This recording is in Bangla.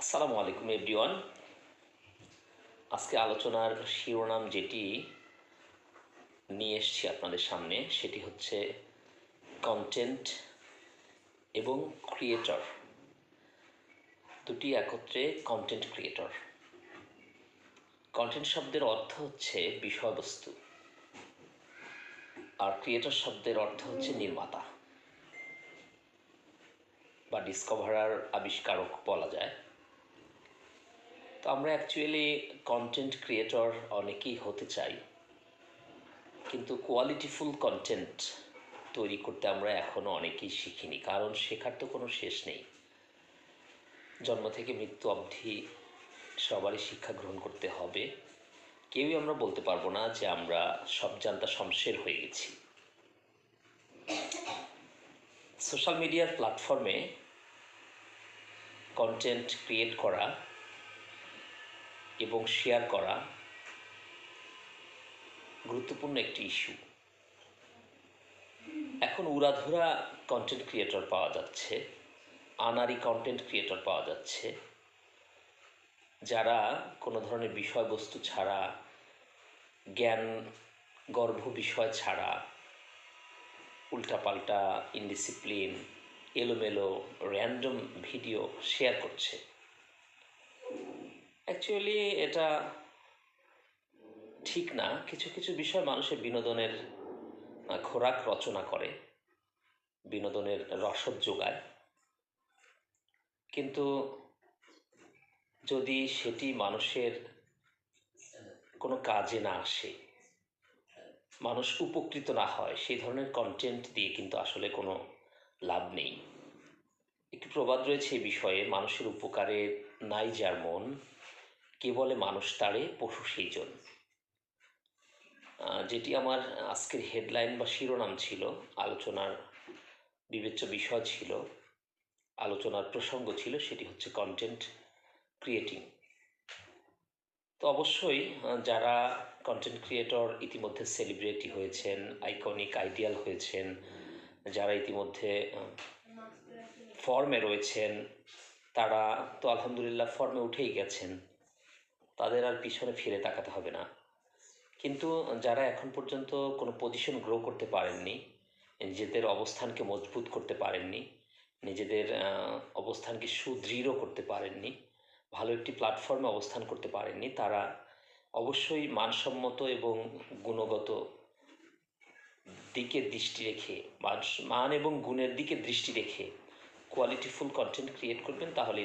আসসালামু আলাইকুম এভরিওয়ান। আজকে আলোচনার শিরোনাম যেটি নিয়ে এসেছি আপনাদের সামনে সেটি হচ্ছে কন্টেন্ট এবং ক্রিয়েটর, দুটি একত্রে কন্টেন্ট ক্রিয়েটর। কন্টেন্ট শব্দের অর্থ হচ্ছে বিষয়বস্তু, আর ক্রিয়েটর শব্দের অর্থ হচ্ছে নির্মাতা বা ডিসকভারার, আবিষ্কারক বলা যায়। তো আমরা অ্যাকচুয়ালি কন্টেন্ট ক্রিয়েটর অনেকেই হতে চাই, কিন্তু কোয়ালিটিফুল কন্টেন্ট তৈরি করতে আমরা এখনও অনেকেই শিখিনি, কারণ শেখার তো কোনো শেষ নেই। জন্ম থেকে মৃত্যু অবধি সবারই শিক্ষা গ্রহণ করতে হবে। কেউই আমরা বলতে পারবো না যে আমরা সব জানতা শমশের হয়ে গেছি। সোশ্যাল মিডিয়ার প্ল্যাটফর্মে কন্টেন্ট ক্রিয়েট করা এবং শেয়ার করা গুরুত্বপূর্ণ একটি ইস্যু। এখন উড়াধুরা কন্টেন্ট ক্রিয়েটর পাওয়া যাচ্ছে, আনারি কন্টেন্ট ক্রিয়েটর পাওয়া যাচ্ছে, যারা কোনো ধরনের বিষয়বস্তু ছাড়া, জ্ঞান গর্ভ বিষয় ছাড়া উল্টাপাল্টা, ইনডিসিপ্লিন, এলোমেলো, র্যান্ডম ভিডিও শেয়ার করছে। অ্যাকচুয়ালি এটা ঠিক না। কিছু কিছু বিষয় মানুষের বিনোদনের খোরাক রচনা করে, বিনোদনের রসদ যোগায়, কিন্তু যদি সেটি মানুষের কোনো কাজে না আসে, মানুষ উপকৃত না হয়, সেই ধরনের কন্টেন্ট দিয়ে কিন্তু আসলে কোনো লাভ নেই। একটি প্রবাদ রয়েছে এই বিষয়ে, মানুষের উপকারে নাই যার মন, কে বলে মানুষ তারে পশু সেই জন। যেটি আমার আজকের হেডলাইন বা শিরোনাম ছিল, আলোচনার বিবেচ্য বিষয় ছিল, আলোচনার প্রসঙ্গ ছিল, সেটি হচ্ছে কন্টেন্ট ক্রিয়েটিং। তো অবশ্যই যারা কন্টেন্ট ক্রিয়েটর ইতিমধ্যে সেলিব্রিটি হয়েছেন, আইকনিক, আইডিয়াল হয়েছেন, যারা ইতিমধ্যে ফর্মে রয়েছেন, তারা তো আলহামদুলিল্লাহ ফর্মে উঠেই গেছেন, তাদের আর পিছনে ফিরে তাকাতে হবে না। কিন্তু যারা এখন পর্যন্ত কোনো পজিশন গ্রো করতে পারেননি, নিজেদের অবস্থানকে মজবুত করতে পারেননি, নিজেদের অবস্থানকে সুদৃঢ় করতে পারেননি, ভালো একটি প্ল্যাটফর্মে অবস্থান করতে পারেননি, তারা অবশ্যই মানসম্মত এবং গুণগত দিকে দৃষ্টি রেখে, মান এবং গুণের দিকে দৃষ্টি রেখে কোয়ালিটিফুল কন্টেন্ট ক্রিয়েট করবেন, তাহলে